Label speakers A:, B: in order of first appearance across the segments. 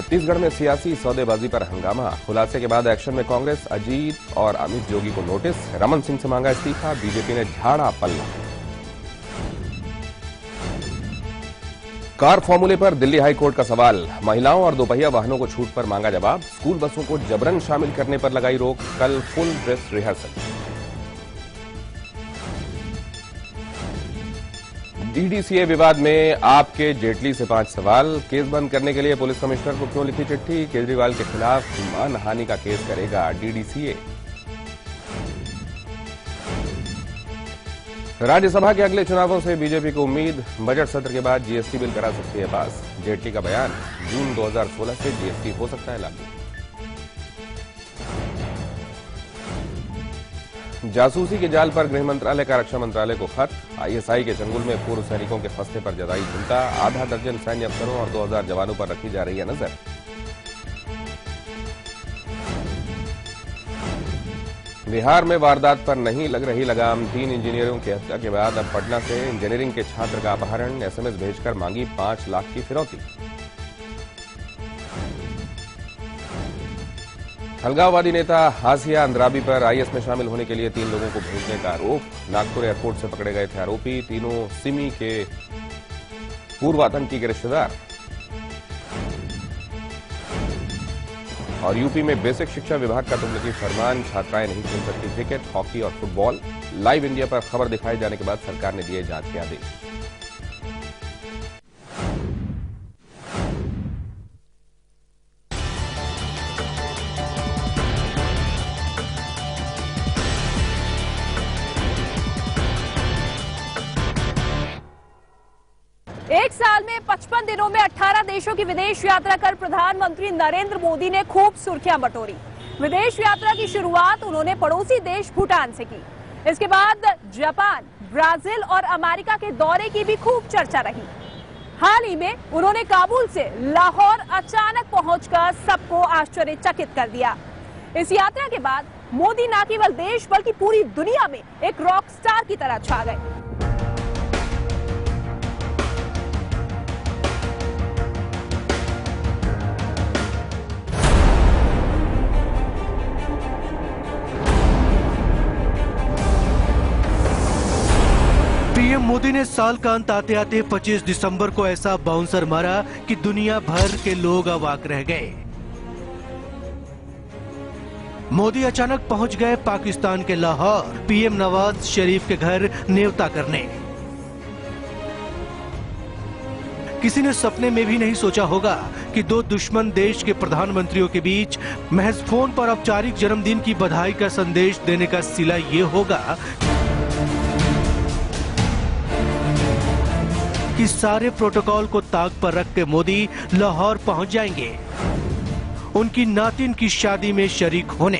A: छत्तीसगढ़ में सियासी सौदेबाजी पर हंगामा। खुलासे के बाद एक्शन में कांग्रेस। अजीत और अमित जोगी को नोटिस। रमन सिंह से मांगा इस्तीफा। बीजेपी ने झाड़ा पल्ला। कार फॉर्मूले पर दिल्ली हाई कोर्ट का सवाल। महिलाओं और दोपहिया वाहनों को छूट पर मांगा जवाब। स्कूल बसों को जबरन शामिल करने पर लगाई रोक। कल फुल ड्रेस रिहर्सल। डीडीसीए विवाद में आपके जेटली से 5 सवाल। केस बंद करने के लिए पुलिस कमिश्नर को क्यों लिखी चिट्ठी। केजरीवाल के खिलाफ मानहानि का केस करेगा डीडीसीए। राज्यसभा के अगले चुनावों से बीजेपी को उम्मीद। बजट सत्र के बाद जीएसटी बिल करा सकती है पास। जेटली का बयान, जून 2016 से जीएसटी हो सकता है लागू। जासूसी के जाल पर गृह मंत्रालय का रक्षा मंत्रालय को खत। आईएसआई के चंगुल में पूर्व सैनिकों के फंसने पर जताई चिंता। आधा दर्जन सैन्य अफसरों और 2000 जवानों पर रखी जा रही है नजर। बिहार में वारदात पर नहीं लग रही लगाम। 3 इंजीनियरों की हत्या के बाद अब पटना से इंजीनियरिंग के छात्र का अपहरण। एसएमएस भेजकर मांगी 5 लाख की फिरौती। अलगाववादी नेता हासिया अंद्राबी पर आईएस में शामिल होने के लिए 3 लोगों को भेजने का आरोप। नागपुर एयरपोर्ट से पकड़े गए थे आरोपी। तीनों सिमी के पूर्व आतंकी के रिश्तेदार। और यूपी में बेसिक शिक्षा विभाग का तुगलकी फरमान। छात्राएं नहीं खेल सकती क्रिकेट, हॉकी और फुटबॉल। लाइव इंडिया पर खबर दिखाए जाने के बाद सरकार ने दिए जांच के आदेश।
B: एक साल में 55 दिनों में 18 देशों की विदेश यात्रा कर प्रधानमंत्री नरेंद्र मोदी ने खूब सुर्खियां बटोरी। विदेश यात्रा की शुरुआत उन्होंने पड़ोसी देश भूटान से की। इसके बाद जापान, ब्राजील और अमेरिका के दौरे की भी खूब चर्चा रही। हाल ही में उन्होंने काबुल से लाहौर अचानक पहुंचकर सबको आश्चर्यचकित कर दिया। इस यात्रा के बाद मोदी न केवल देश बल्कि पूरी दुनिया में एक रॉक स्टार की तरह छा गए।
C: पीएम मोदी ने साल का अंत आते आते 25 दिसंबर को ऐसा बाउंसर मारा कि दुनिया भर के लोग अवाक रह गए। मोदी अचानक पहुंच गए पाकिस्तान के लाहौर पीएम नवाज शरीफ के घर न्योता करने। किसी ने सपने में भी नहीं सोचा होगा कि 2 दुश्मन देश के प्रधानमंत्रियों के बीच महज फोन पर औपचारिक जन्मदिन की बधाई का संदेश देने का सिला ये होगा कि सारे प्रोटोकॉल को ताक पर रख के मोदी लाहौर पहुंच जाएंगे उनकी नातिन की शादी में शरीक होने।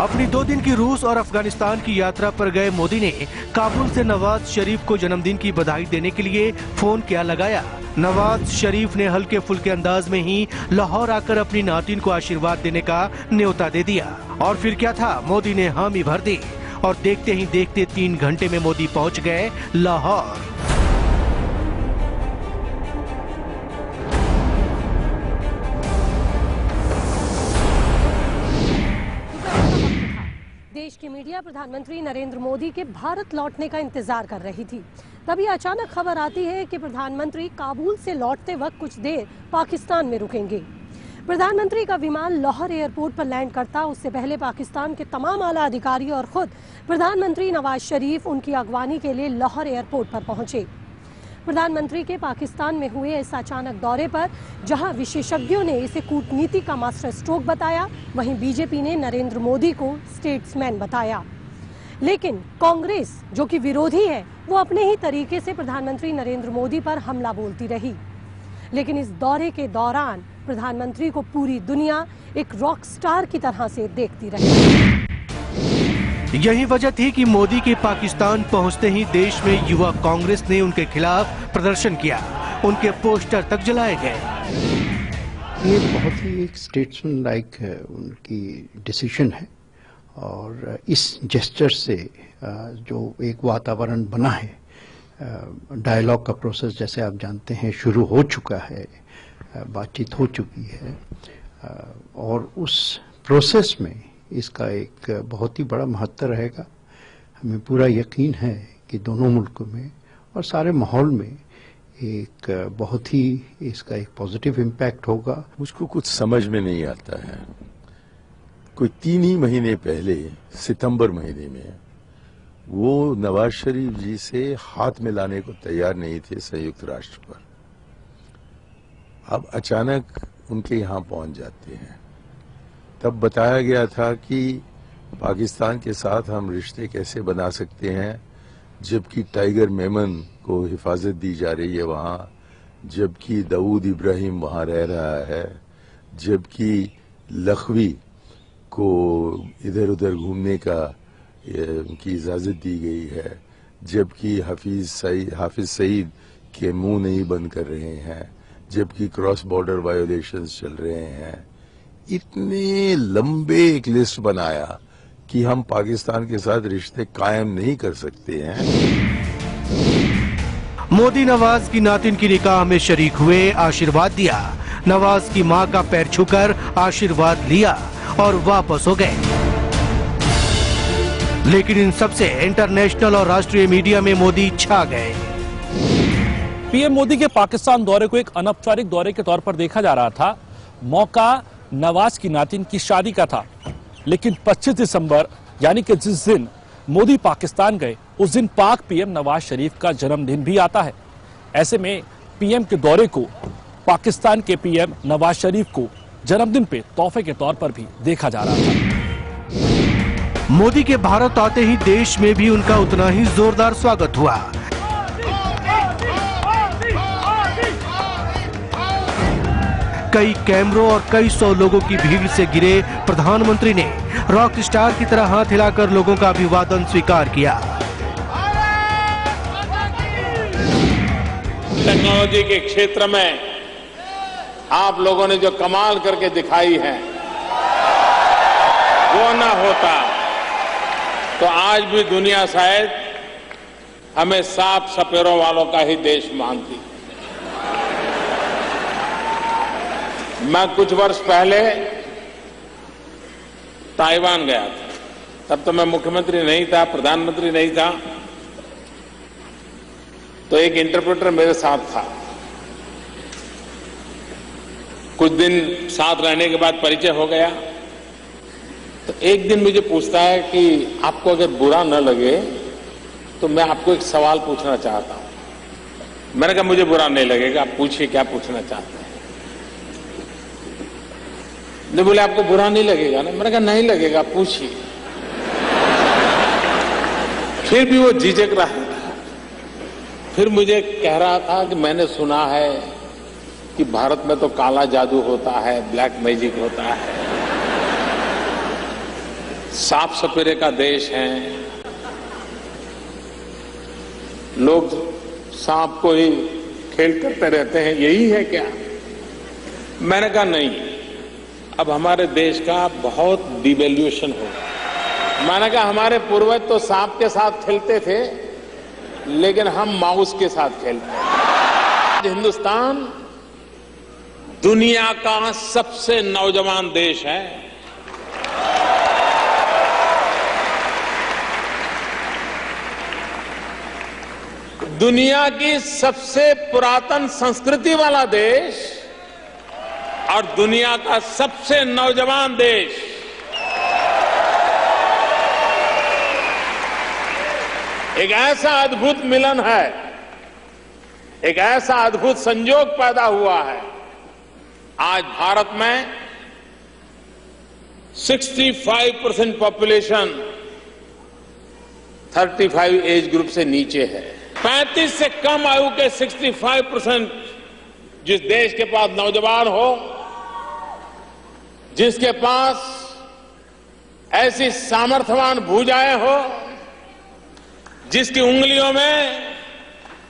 C: अपनी 2 दिन की रूस और अफगानिस्तान की यात्रा पर गए मोदी ने काबुल से नवाज शरीफ को जन्मदिन की बधाई देने के लिए फोन क्या लगाया। नवाज शरीफ ने हल्के फुल्के अंदाज में ही लाहौर आकर अपनी नातिन को आशीर्वाद देने का न्योता दे दिया। और फिर क्या था, मोदी ने हामी भर दी और देखते ही देखते 3 घंटे में मोदी पहुंच गए लाहौर।
D: देश की मीडिया प्रधानमंत्री नरेंद्र मोदी के भारत लौटने का इंतजार कर रही थी। तभी अचानक खबर आती है कि प्रधानमंत्री काबुल से लौटते वक्त कुछ देर पाकिस्तान में रुकेंगे। प्रधानमंत्री का विमान लाहौर एयरपोर्ट पर लैंड करता उससे पहले पाकिस्तान के तमाम आला अधिकारी और खुद प्रधानमंत्री नवाज शरीफ उनकी अगवानी के लिए लाहौर एयरपोर्ट पर पहुंचे। प्रधानमंत्री के पाकिस्तान में हुए इस अचानक दौरे पर जहां विशेषज्ञों ने इसे कूटनीति का मास्टर स्ट्रोक बताया, वहीं बीजेपी ने नरेंद्र मोदी को स्टेट्समैन बताया। लेकिन कांग्रेस, जो कि विरोधी है, वो अपने ही तरीके से प्रधानमंत्री नरेंद्र मोदी पर हमला बोलती रही। लेकिन इस दौरे के दौरान प्रधानमंत्री को पूरी दुनिया एक रॉक स्टार की तरह से देखती रही।
C: यही वजह थी कि मोदी के पाकिस्तान पहुंचते ही देश में युवा कांग्रेस ने उनके खिलाफ प्रदर्शन किया। उनके पोस्टर तक जलाए गए।
E: ये बहुत ही एक स्टेट्समैन लाइक उनकी डिसीजन है और इस जेस्चर से जो एक वातावरण बना है, डायलॉग का प्रोसेस जैसे आप जानते हैं शुरू हो चुका है बातचीत हो चुकी है और उस प्रोसेस में इसका एक बहुत ही बड़ा महत्व रहेगा। हमें पूरा यकीन है कि दोनों मुल्कों में और सारे माहौल में एक बहुत ही इसका एक पॉजिटिव इम्पैक्ट होगा।
F: मुझको कुछ समझ में नहीं आता है। कोई 3 ही महीने पहले सितंबर महीने में वो नवाज शरीफ जी से हाथ मिलाने को तैयार नहीं थे संयुक्त राष्ट्र पर। अब अचानक उनके यहां पहुंच जाते हैं। तब बताया गया था कि पाकिस्तान के साथ हम रिश्ते कैसे बना सकते हैं, जबकि टाइगर मेमन को हिफाजत दी जा रही है वहां, जबकि दाऊद इब्राहिम वहां रह रहा है, जबकि लखवी को इधर उधर घूमने की इजाजत दी गई है, जबकि हाफिज सईद के मुंह नहीं बंद कर रहे हैं, जबकि क्रॉस बॉर्डर वायोलेशंस चल रहे हैं। इतने लंबे एक लिस्ट बनाया कि हम पाकिस्तान के साथ रिश्ते कायम नहीं कर सकते हैं।
C: मोदी नवाज की नातिन की निकाह में शरीक हुए, आशीर्वाद दिया। नवाज की मां का पैर छूकर आशीर्वाद लिया और वापस हो गए। लेकिन इन सबसे इंटरनेशनल और राष्ट्रीय मीडिया में मोदी छा गए।
G: पीएम मोदी के पाकिस्तान दौरे को एक अनौपचारिक दौरे के तौर पर देखा जा रहा था। मौका नवाज की नातिन की शादी का था, लेकिन 25 दिसंबर यानी कि जिस दिन मोदी पाकिस्तान गए उस दिन पाक पीएम नवाज शरीफ का जन्मदिन भी आता है। ऐसे में पीएम के दौरे को पाकिस्तान के पीएम नवाज शरीफ को जन्मदिन पे तोहफे के तौर पर भी देखा जा रहा था।
C: मोदी के भारत आते ही देश में भी उनका उतना ही जोरदार स्वागत हुआ। कई कैमरों और कई 100 लोगों की भीड़ से घिरे प्रधानमंत्री ने रॉक स्टार की तरह हाथ हिलाकर लोगों का अभिवादन स्वीकार किया।
H: टेक्नोलॉजी के क्षेत्र में आप लोगों ने जो कमाल करके दिखाई है, वो ना होता तो आज भी दुनिया शायद हमें साफ सपेरों वालों का ही देश मानती। मैं कुछ वर्ष पहले ताइवान गया था। तब तो मैं मुख्यमंत्री नहीं था, प्रधानमंत्री नहीं था, तो एक इंटरप्रेटर मेरे साथ था। कुछ दिन साथ रहने के बाद परिचय हो गया, तो एक दिन मुझे पूछता है कि आपको अगर बुरा न लगे तो मैं आपको एक सवाल पूछना चाहता हूं। मैंने कहा मुझे बुरा नहीं लगेगा, आप पूछिए क्या पूछना चाहते हैं। नहीं, बोले आपको बुरा नहीं लगेगा ना। मैंने कहा नहीं लगेगा, पूछिए। फिर भी वो झिझक रहा था। फिर मुझे कह रहा था कि मैंने सुना है कि भारत में तो काला जादू होता है, ब्लैक मैजिक होता है, साफ सपेरे का देश है, लोग सांप को ही खेल करते रहते हैं, यही है क्या? मैंने कहा नहीं, अब हमारे देश का बहुत डिवेल्यूशन होगा। मैंने कहा हमारे पूर्वज तो सांप के साथ खेलते थे, लेकिन हम माउस के साथ खेलते हैं। हिंदुस्तान दुनिया का सबसे नौजवान देश है। दुनिया की सबसे पुरातन संस्कृति वाला देश और दुनिया का सबसे नौजवान देश। एक ऐसा अद्भुत मिलन है, एक ऐसा अद्भुत संयोग पैदा हुआ है। आज भारत में 65% पॉपुलेशन 35 एज ग्रुप से नीचे है। 35 से कम आयु के 65% जिस देश के पास नौजवान हो, जिसके पास ऐसी सामर्थ्यवान भुजाएं हो, जिसकी उंगलियों में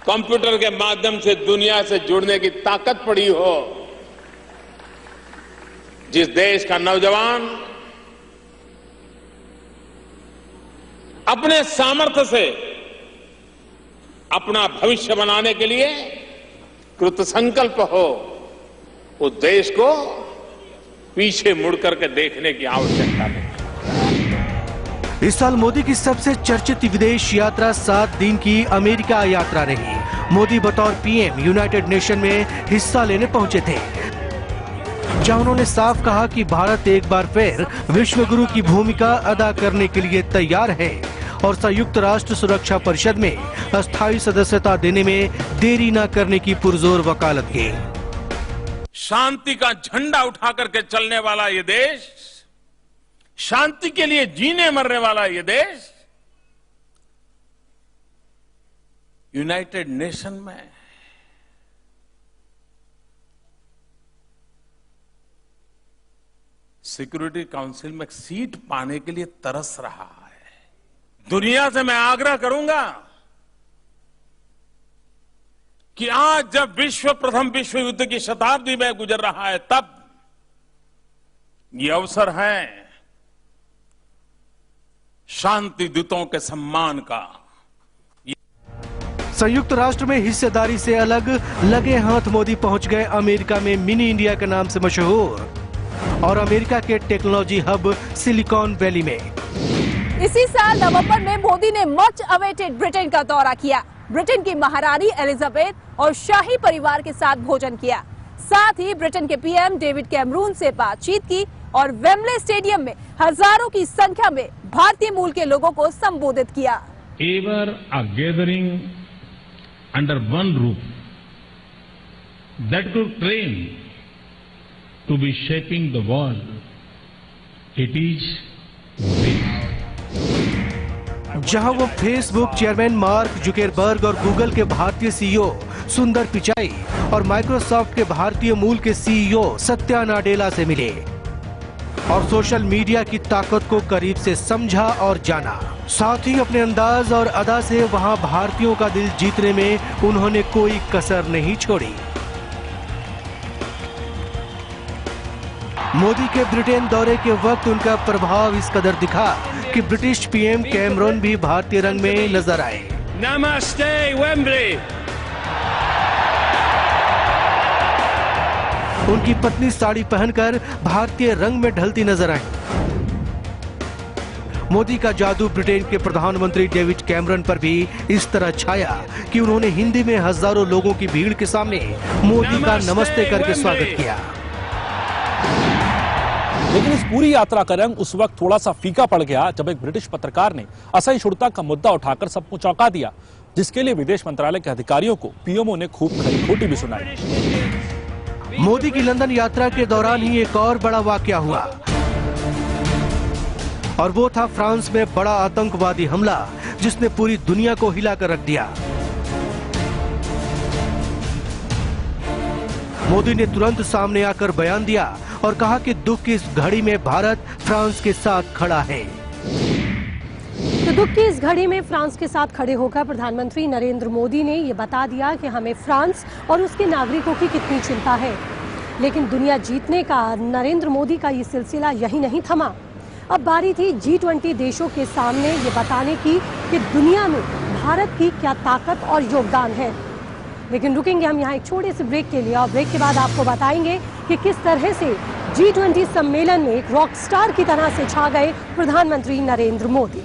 H: कंप्यूटर के माध्यम से दुनिया से जुड़ने की ताकत पड़ी हो, जिस देश का नौजवान अपने सामर्थ्य से अपना भविष्य बनाने के लिए कृतसंकल्प हो, उस देश को पीछे मुड़ करके देखने की आवश्यकता नहीं।
C: इस साल मोदी की सबसे चर्चित विदेश यात्रा 7 दिन की अमेरिका यात्रा रही। मोदी बतौर पीएम यूनाइटेड नेशन में हिस्सा लेने पहुंचे थे, जहां उन्होंने साफ कहा कि भारत एक बार फिर विश्व गुरु की भूमिका अदा करने के लिए तैयार है और संयुक्त राष्ट्र सुरक्षा परिषद में अस्थायी सदस्यता देने में देरी न करने की पुरजोर वकालत की।
H: शांति का झंडा उठा करके चलने वाला ये देश, शांति के लिए जीने मरने वाला ये देश यूनाइटेड नेशन में सिक्योरिटी काउंसिल में सीट पाने के लिए तरस रहा है। दुनिया से मैं आग्रह करूंगा कि आज जब विश्व प्रथम विश्व युद्ध की शताब्दी में गुजर रहा है, तब ये अवसर है शांति दूतों के सम्मान का।
C: संयुक्त राष्ट्र में हिस्सेदारी से अलग लगे हाथ मोदी पहुंच गए अमेरिका में मिनी इंडिया के नाम से मशहूर और अमेरिका के टेक्नोलॉजी हब सिलिकॉन वैली में।
B: इसी साल नवंबर में मोदी ने मच अवेटेड ब्रिटेन का दौरा किया। ब्रिटेन की महारानी एलिजाबेथ और शाही परिवार के साथ भोजन किया। साथ ही ब्रिटेन के पीएम डेविड कैमरून से बातचीत की और वेम्बले स्टेडियम में हजारों की संख्या में भारतीय मूल के लोगों को संबोधित किया।
I: Ever a gathering under one roof that could claim to be shaping the world. It is this.
C: जहां वो फेसबुक चेयरमैन मार्क जुकरबर्ग और गूगल के भारतीय सीईओ सुंदर पिचाई और माइक्रोसॉफ्ट के भारतीय मूल के सीईओ सत्या नाडेला से मिले और सोशल मीडिया की ताकत को करीब से समझा और जाना। साथ ही अपने अंदाज और अदा से वहां भारतीयों का दिल जीतने में उन्होंने कोई कसर नहीं छोड़ी। मोदी के ब्रिटेन दौरे के वक्त उनका प्रभाव इस कदर दिखा कि ब्रिटिश पीएम कैमरून भी भारतीय रंग में नजर आए।
I: Namaste, Wembley.
C: उनकी पत्नी साड़ी पहनकर भारतीय रंग में ढलती नजर आई। मोदी का जादू ब्रिटेन के प्रधानमंत्री डेविड कैमरन पर भी इस तरह छाया कि उन्होंने हिंदी में हजारों लोगों की भीड़ के सामने मोदी का नमस्ते करके स्वागत किया।
G: लेकिन इस पूरी यात्रा का रंग उस वक्त थोड़ा सा फीका पड़ गया जब एक ब्रिटिश पत्रकार ने असहिष्णुता का मुद्दा उठाकर सबको चौंका दिया, जिसके लिए विदेश मंत्रालय के अधिकारियों को पीएमओ ने खूब खरी खोटी भी सुनाई।
C: मोदी की लंदन यात्रा के दौरान ही एक और बड़ा वाकया हुआ और वो था फ्रांस में बड़ा आतंकवादी हमला जिसने पूरी दुनिया को हिलाकर रख दिया। मोदी ने तुरंत सामने आकर बयान दिया और कहा कि दुख की इस घड़ी में भारत फ्रांस के साथ खड़ा है।
D: तो दुख की इस घड़ी में फ्रांस के साथ खड़े होकर प्रधानमंत्री नरेंद्र मोदी ने ये बता दिया कि हमें फ्रांस और उसके नागरिकों की कितनी चिंता है। लेकिन दुनिया जीतने का नरेंद्र मोदी का ये सिलसिला यही नहीं थमा। अब बारी थी G20 देशों के सामने ये बताने की कि दुनिया में भारत की क्या ताकत और योगदान है। लेकिन रुकेंगे हम यहाँ एक छोटे से ब्रेक के लिए और ब्रेक के बाद आपको बताएंगे कि किस तरह से G20 सम्मेलन में एक रॉक स्टार की तरह से छा गए प्रधानमंत्री नरेंद्र मोदी।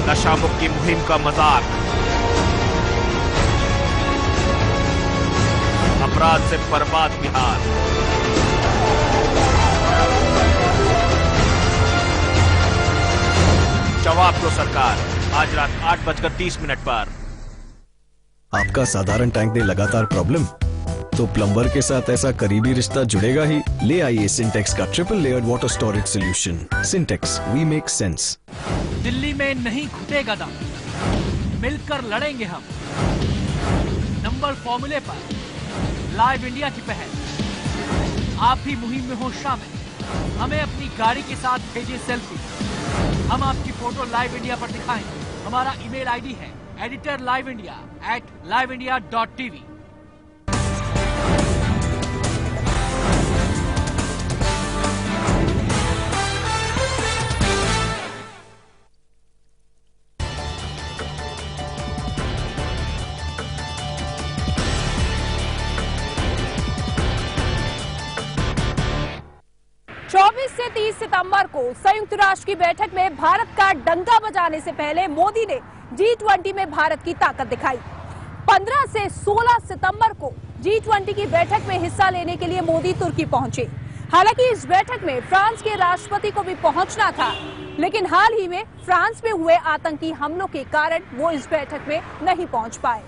J: नशा मुक्ति मुहिम का मजाक, अपराध से बर्बाद बिहार, जवाब दो सरकार, आज रात 8:30 पर।
K: आपका साधारण टैंक दे लगातार प्रॉब्लम, तो प्लम्बर के साथ ऐसा करीबी रिश्ता जुड़ेगा ही। ले आइए सिंटेक्स का triple layered water storage solution. Sintex, we make sense.
L: Delhi में नहीं घुटेगा दम, मिलकर लड़ेंगे हम। नंबर फॉर्मूले पर लाइव इंडिया की पहल। आप भी मुहिम में हो शामिल। हमें अपनी गाड़ी के साथ भेजिए सेल्फी, हम आपकी फोटो लाइव इंडिया पर दिखाएंगे। हमारा ईमेल आईडी है editorliveindia@liveindia.tv।
B: से 30 सितंबर को संयुक्त राष्ट्र की बैठक में भारत का डंका बजाने से पहले मोदी ने G20 में भारत की ताकत दिखाई। 15 से 16 सितंबर को G20 की बैठक में हिस्सा लेने के लिए मोदी तुर्की पहुंचे। हालांकि इस बैठक में फ्रांस के राष्ट्रपति को भी पहुंचना था, लेकिन हाल ही में फ्रांस में हुए आतंकी हमलों के कारण वो इस बैठक में नहीं पहुंच पाए।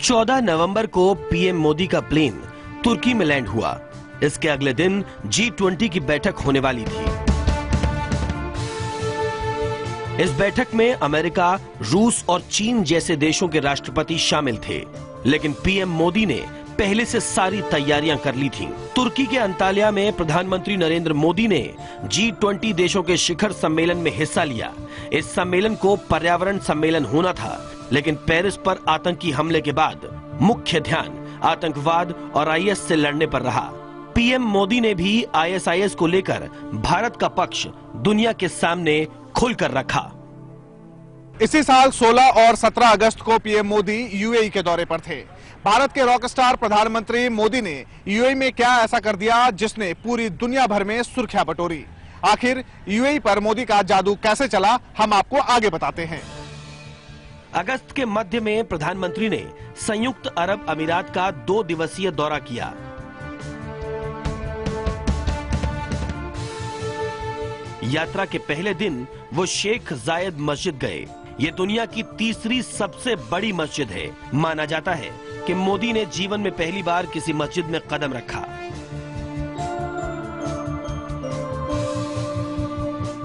C: 14 नवंबर को पीएम मोदी का प्लेन तुर्की में लैंड हुआ। इसके अगले दिन G20 की बैठक होने वाली थी। इस बैठक में अमेरिका, रूस और चीन जैसे देशों के राष्ट्रपति शामिल थे, लेकिन पीएम मोदी ने पहले से सारी तैयारियां कर ली थीं। तुर्की के अंताल्या में प्रधानमंत्री नरेंद्र मोदी ने G20 देशों के शिखर सम्मेलन में हिस्सा लिया। इस सम्मेलन को पर्यावरण सम्मेलन होना था, लेकिन पेरिस पर आतंकी हमले के बाद मुख्य ध्यान आतंकवाद और IS से लड़ने पर रहा। पीएम मोदी ने भी ISIS को लेकर भारत का पक्ष दुनिया के सामने खुलकर रखा।
M: इसी साल 16 और 17 अगस्त को पीएम मोदी UAE के दौरे पर थे। भारत के रॉकस्टार प्रधानमंत्री मोदी ने UAE में क्या ऐसा कर दिया जिसने पूरी दुनिया भर में सुर्खियां बटोरी। आखिर UAE पर मोदी का जादू कैसे चला, हम आपको आगे बताते हैं।
C: अगस्त के मध्य में प्रधानमंत्री ने संयुक्त अरब अमीरात का 2 दिवसीय दौरा किया। यात्रा के पहले दिन वो शेख जायद मस्जिद गए। ये दुनिया की तीसरी सबसे बड़ी मस्जिद है। माना जाता है कि मोदी ने जीवन में पहली बार किसी मस्जिद में कदम रखा।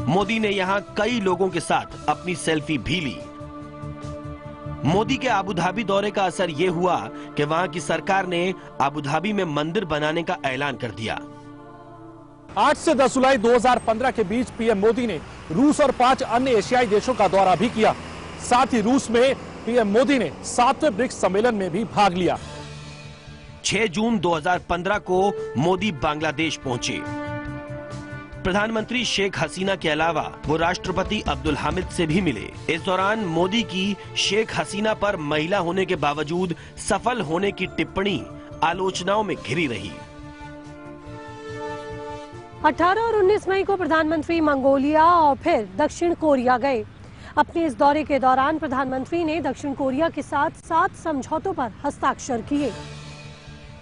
C: मोदी ने यहां कई लोगों के साथ अपनी सेल्फी भी ली। मोदी के अबू धाबी दौरे का असर यह हुआ कि वहां की सरकार ने अबू धाबी में मंदिर बनाने का ऐलान कर दिया।
G: 8 से 10 जुलाई 2015 के बीच पीएम मोदी ने रूस और 5 अन्य एशियाई देशों का दौरा भी किया। साथ ही रूस में पीएम मोदी ने 7वें ब्रिक्स सम्मेलन में भी भाग लिया।
C: 6 जून 2015 को मोदी बांग्लादेश पहुंचे। प्रधानमंत्री शेख हसीना के अलावा वो राष्ट्रपति अब्दुल हामिद से भी मिले। इस दौरान मोदी की शेख हसीना पर महिला होने के बावजूद सफल होने की टिप्पणी आलोचनाओं में घिरी रही।
D: 18 और 19 मई को प्रधानमंत्री मंगोलिया और फिर दक्षिण कोरिया गए। अपने इस दौरे के दौरान प्रधानमंत्री ने दक्षिण कोरिया के साथ 7 समझौतों पर हस्ताक्षर किए।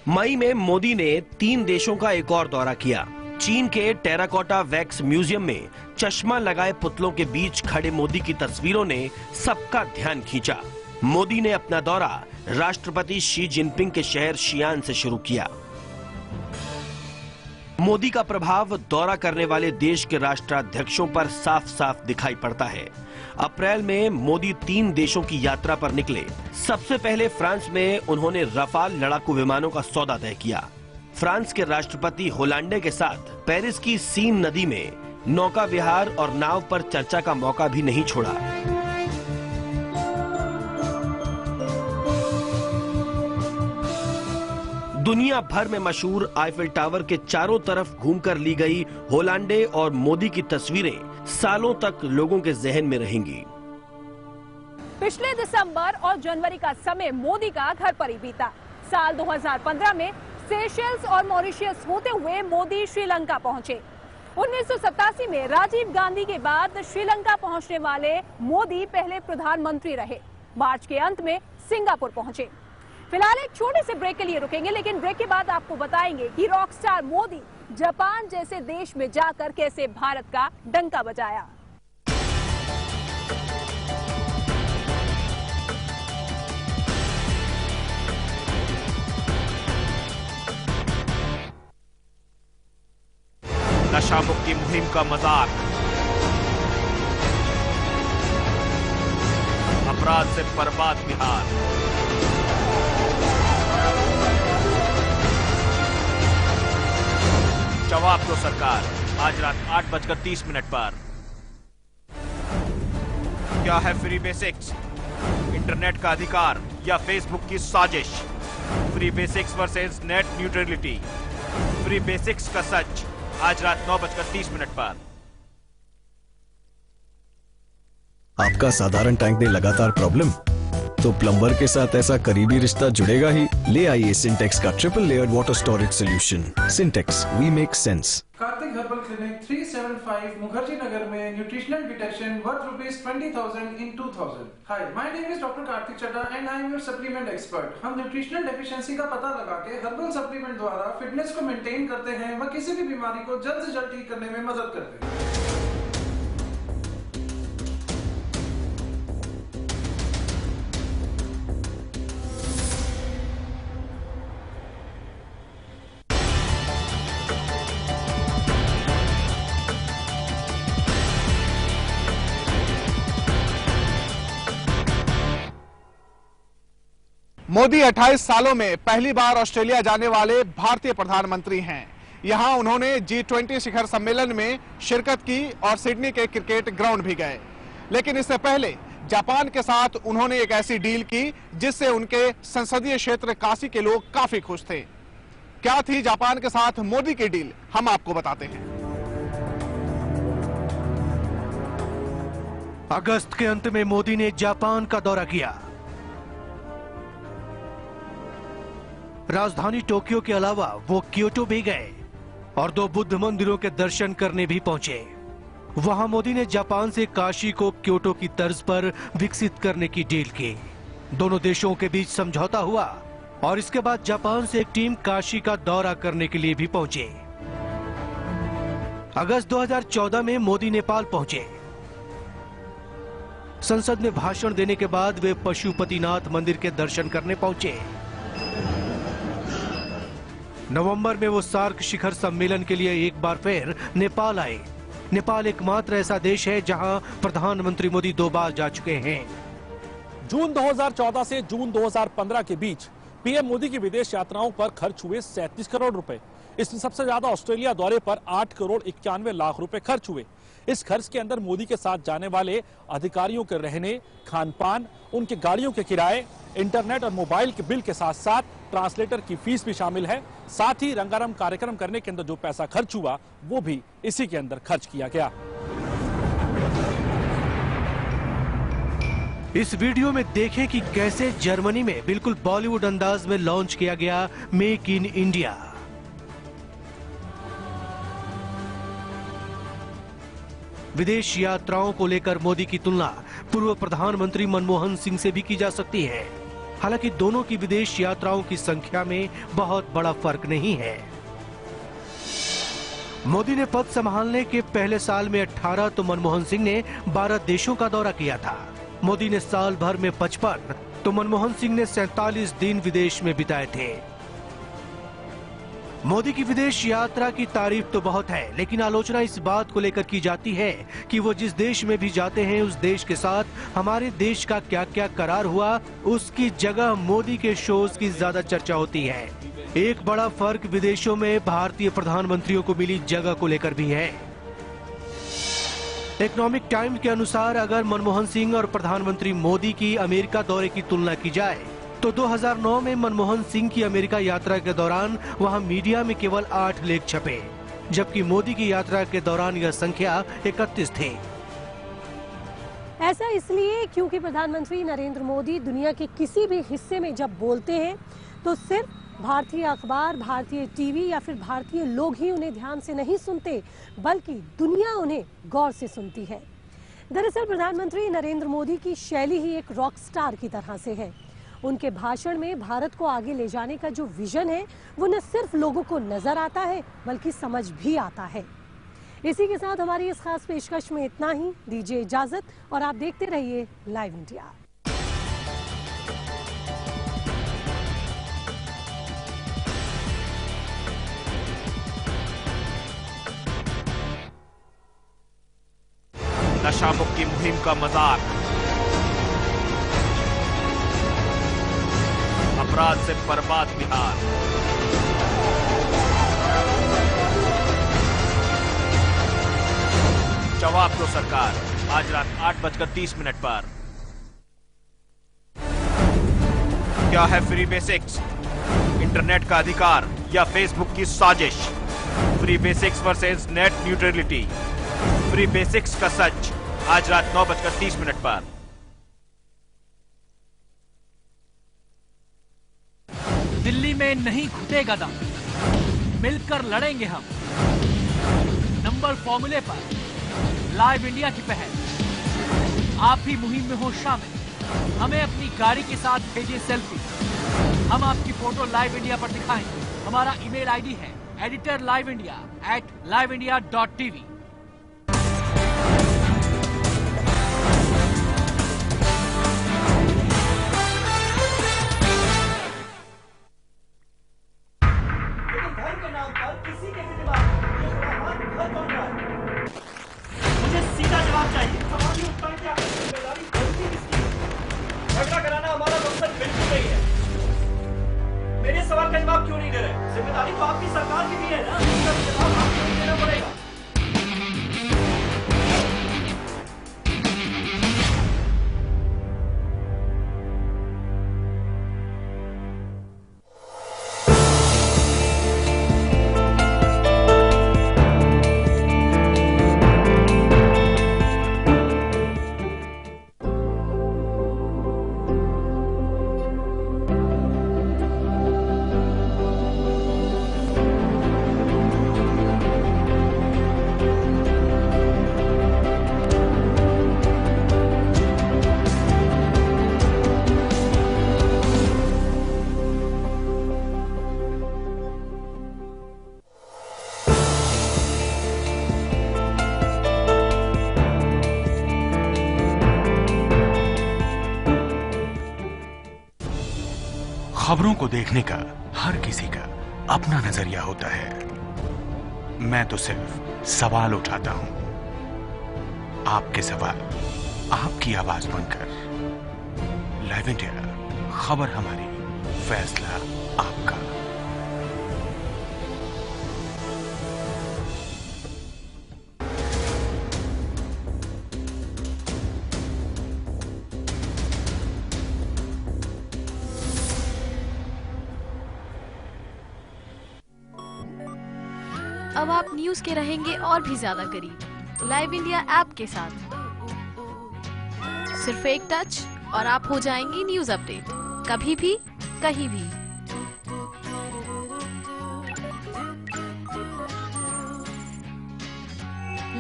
C: मई में मोदी ने 3 देशों का एक और दौरा किया। चीन के टेराकोटा वैक्स म्यूजियम में चश्मा लगाए पुतलों के बीच खड़े मोदी की तस्वीरों ने सबका ध्यान खींचा। मोदी ने अपना दौरा राष्ट्रपति शी जिनपिंग के शहर शियान से शुरू किया। मोदी का प्रभाव दौरा करने वाले देश के राष्ट्राध्यक्षों पर साफ साफ दिखाई पड़ता है। अप्रैल में मोदी 3 देशों की यात्रा पर निकले। सबसे पहले फ्रांस में उन्होंने रफाल लड़ाकू विमानों का सौदा तय किया। फ्रांस के राष्ट्रपति होलांडे के साथ पेरिस की सीन नदी में नौका विहार और नाव पर चर्चा का मौका भी नहीं छोड़ा। दुनिया भर में मशहूर आईफिल टावर के चारों तरफ घूमकर ली गई होलांडे और मोदी की तस्वीरें सालों तक लोगों के जहन में रहेंगी।
B: पिछले दिसंबर और जनवरी का समय मोदी का घर पर ही बीता। साल 2015 में सेशेल्स और मॉरिशस होते हुए मोदी श्रीलंका पहुंचे। 1987 में राजीव गांधी के बाद श्रीलंका पहुंचने वाले मोदी पहले प्रधानमंत्री रहे। मार्च के अंत में सिंगापुर पहुंचे। फिलहाल एक छोटे से ब्रेक के लिए रुकेंगे, लेकिन ब्रेक के बाद आपको बताएंगे कि रॉकस्टार मोदी जापान जैसे देश में जाकर कैसे भारत का डंका बजाया।
J: नशा मुक्ति मुहिम का मजाक, अपराध से बर्बाद बिहार। जवाब दो सरकार, आज रात 8:30 पर। क्या है फ्री बेसिक्स? इंटरनेट का अधिकार या फेसबुक की साजिश? Free basics versus net neutrality. Free basics का सच, आज रात 9:30 पर।
K: आपका साधारण टैंक में लगातार प्रॉब्लम? तो प्लम्बर के साथ ऐसा करीबी रिश्ता जुड़ेगा ही। ले आइए सिंटेक्स का triple layered water storage solution. Sintex, we make sense.
N: Kartik herbal clinic 375 Mukherjee Nagar में nutritional detection worth ₹20,000 in 2000। Hi, my name is doctor Kartik Chadda and I am your supplement expert. हम न्यूट्रिशनल डेफिशिएंसी का पता लगा के हर्बल सप्लीमेंट द्वारा फिटनेस को मेंटेन करते हैं व किसी भी बीमारी को जल्द से जल्द ठीक करने में मदद करते हैं।
M: मोदी 28 सालों में पहली बार ऑस्ट्रेलिया जाने वाले भारतीय प्रधानमंत्री हैं। यहां उन्होंने G20 शिखर सम्मेलन में शिरकत की और सिडनी के क्रिकेट ग्राउंड भी गए। लेकिन इससे पहले जापान के साथ उन्होंने एक ऐसी डील की जिससे उनके संसदीय क्षेत्र काशी के लोग काफी खुश थे। क्या थी जापान के साथ मोदी की डील, हम आपको बताते हैं।
C: अगस्त के अंत में मोदी ने जापान का दौरा किया। राजधानी टोक्यो के अलावा वो क्योटो भी गए और 2 बुद्ध मंदिरों के दर्शन करने भी पहुंचे। वहां मोदी ने जापान से काशी को क्योटो की तर्ज पर विकसित करने की डील की। दोनों देशों के बीच समझौता हुआ और इसके बाद जापान से एक टीम काशी का दौरा करने के लिए भी पहुंचे। अगस्त 2014 में मोदी नेपाल पहुंचे। संसद में भाषण देने के बाद वे पशुपतिनाथ मंदिर के दर्शन करने पहुंचे। नवंबर में वो सार्क शिखर सम्मेलन के लिए एक बार फिर नेपाल आए। नेपाल एकमात्र ऐसा देश है जहां प्रधानमंत्री मोदी 2 बार जा चुके हैं।
G: जून 2014 से जून 2015 के बीच पीएम मोदी की विदेश यात्राओं पर खर्च हुए 37 करोड़ रुपए। इसमें सबसे ज्यादा ऑस्ट्रेलिया दौरे पर 8 करोड़ 91 लाख रुपए खर्च हुए। इस खर्च के अंदर मोदी के साथ जाने वाले अधिकारियों के रहने, खान पान, उनके गाड़ियों के किराए, इंटरनेट और मोबाइल के बिल के साथ साथ ट्रांसलेटर की फीस भी शामिल है। साथ ही रंगारंग कार्यक्रम करने के अंदर जो पैसा खर्च हुआ वो भी इसी के अंदर खर्च किया गया।
C: इस वीडियो में देखें कि कैसे जर्मनी में बिल्कुल बॉलीवुड अंदाज में लॉन्च किया गया मेक इन इंडिया। विदेश यात्राओं को लेकर मोदी की तुलना पूर्व प्रधानमंत्री मनमोहन सिंह से भी की जा सकती है। हालांकि दोनों की विदेश यात्राओं की संख्या में बहुत बड़ा फर्क नहीं है। मोदी ने पद संभालने के पहले साल में 18 तो मनमोहन सिंह ने 12 देशों का दौरा किया था। मोदी ने साल भर में 55 तो मनमोहन सिंह ने 47 दिन विदेश में बिताए थे। मोदी की विदेश यात्रा की तारीफ तो बहुत है, लेकिन आलोचना इस बात को लेकर की जाती है कि वो जिस देश में भी जाते हैं उस देश के साथ हमारे देश का क्या क्या करार हुआ, उसकी जगह मोदी के शोज की ज्यादा चर्चा होती है। एक बड़ा फर्क विदेशों में भारतीय प्रधानमंत्रियों को मिली जगह को लेकर भी है। इकोनॉमिक टाइम्स के अनुसार अगर मनमोहन सिंह और प्रधानमंत्री मोदी की अमेरिका दौरे की तुलना की जाए तो 2009 में मनमोहन सिंह की अमेरिका यात्रा के दौरान वहां मीडिया में केवल 8 लेख छपे, जबकि मोदी की यात्रा के दौरान यह संख्या 31 थी।
D: ऐसा इसलिए क्योंकि प्रधानमंत्री नरेंद्र मोदी दुनिया के किसी भी हिस्से में जब बोलते हैं तो सिर्फ भारतीय अखबार, भारतीय टीवी या फिर भारतीय लोग ही उन्हें ध्यान से नहीं सुनते, बल्कि दुनिया उन्हें गौर से सुनती है। दरअसल प्रधानमंत्री नरेंद्र मोदी की शैली ही एक रॉक स्टार की तरह से है। उनके भाषण में भारत को आगे ले जाने का जो विजन है वो न सिर्फ लोगों को नजर आता है बल्कि समझ भी आता है। इसी के साथ हमारी इस खास पेशकश में इतना ही। दीजिए इजाजत और आप देखते रहिए लाइव इंडिया।
J: नशा मुक्ति मुहिम का मजाक, अपराध से बर्बाद बिहार। जवाब दो सरकार, आज रात 8:30 पर। क्या है फ्री बेसिक्स? इंटरनेट का अधिकार या फेसबुक की साजिश? Free basics versus net neutrality. Free basics का सच, आज रात 9:30 पर।
L: दिल्ली में नहीं घुटेगा दम, मिलकर लड़ेंगे हम। नंबर फॉर्मूले पर लाइव इंडिया की पहल, आप भी मुहिम में हो शामिल। हमें अपनी गाड़ी के साथ भेजिए सेल्फी, हम आपकी फोटो लाइव इंडिया पर दिखाएंगे। हमारा ईमेल आईडी है editorliveindia@liveindia.tv।
O: मुझे सीधा जवाब चाहिए। हमारी उत्तर क्या जिम्मेदारी गलती किसकी? झगड़ा कराना हमारा मकसद बिल्कुल नहीं है। मेरे सवाल का जवाब क्यों नहीं दे रहे? जिम्मेदारी तो आपकी सरकार की भी है ना, इसका जवाब आपको ही देना पड़ेगा।
P: खबरों को देखने का हर किसी का अपना नजरिया होता है। मैं तो सिर्फ सवाल उठाता हूं। आपके सवाल आपकी आवाज बनकर। लाइव इंडिया, खबर हमारी, फैसला आपका।
Q: अब आप न्यूज के रहेंगे और भी ज्यादा करीब लाइव इंडिया ऐप के साथ। सिर्फ एक टच और आप हो जाएंगे न्यूज अपडेट, कभी भी कहीं भी।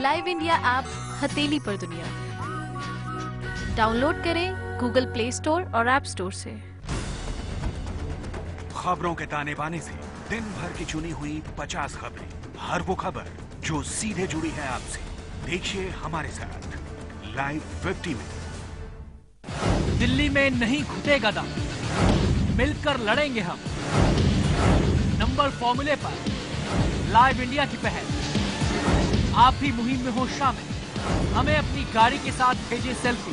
Q: लाइव इंडिया ऐप हथेली पर दुनिया। डाउनलोड करें गूगल प्ले स्टोर और ऐप स्टोर से।
P: खबरों के ताने बाने से दिन भर की चुनी हुई 50 खबरें, हर वो खबर जो सीधे जुड़ी है आपसे। देखिए हमारे साथ लाइव 50 में।
L: दिल्ली में नहीं घुटेगा दम, मिलकर लड़ेंगे हम। नंबर फॉर्मूले पर लाइव इंडिया की पहल, आप भी मुहिम में हो शामिल। हमें अपनी गाड़ी के साथ भेजिए सेल्फी,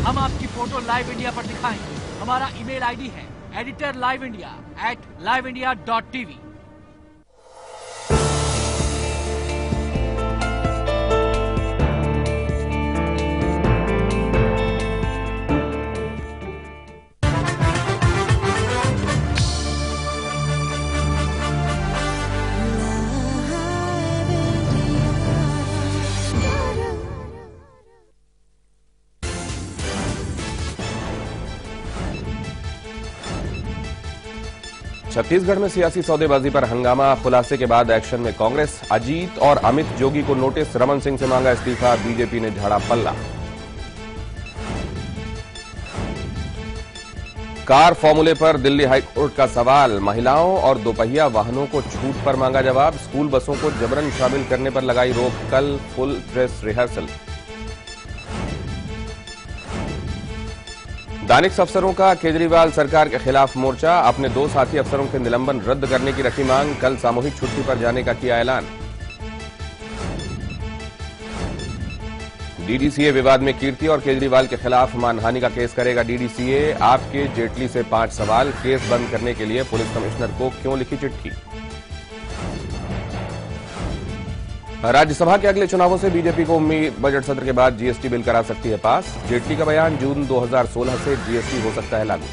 L: हम आपकी फोटो लाइव इंडिया पर दिखाएंगे। हमारा ईमेल आईडी है editorliveindia@liveindia.tv।
A: छत्तीसगढ़ में सियासी सौदेबाजी पर हंगामा, खुलासे के बाद एक्शन में कांग्रेस। अजीत और अमित जोगी को नोटिस, रमन सिंह से मांगा इस्तीफा, बीजेपी ने झाड़ा पल्ला। कार फॉर्मूले पर दिल्ली हाईकोर्ट का सवाल, महिलाओं और दोपहिया वाहनों को छूट पर मांगा जवाब। स्कूल बसों को जबरन शामिल करने पर लगाई रोक, कल फुल ड्रेस रिहर्सल। दानिश अफसरों का केजरीवाल सरकार के खिलाफ मोर्चा, अपने 2 साथी अफसरों के निलंबन रद्द करने की रखी मांग, कल सामूहिक छुट्टी पर जाने का किया ऐलान। डीडीसीए विवाद में कीर्ति और केजरीवाल के खिलाफ मानहानि का केस करेगा डीडीसीए, आपके जेटली से 5 सवाल, केस बंद करने के लिए पुलिस कमिश्नर को क्यों लिखी चिट्ठी। राज्यसभा के अगले चुनावों से बीजेपी को उम्मीद, बजट सत्र के बाद जीएसटी बिल करा सकती है पास। जेटली का बयान, जून 2016 से जीएसटी हो सकता है लागू।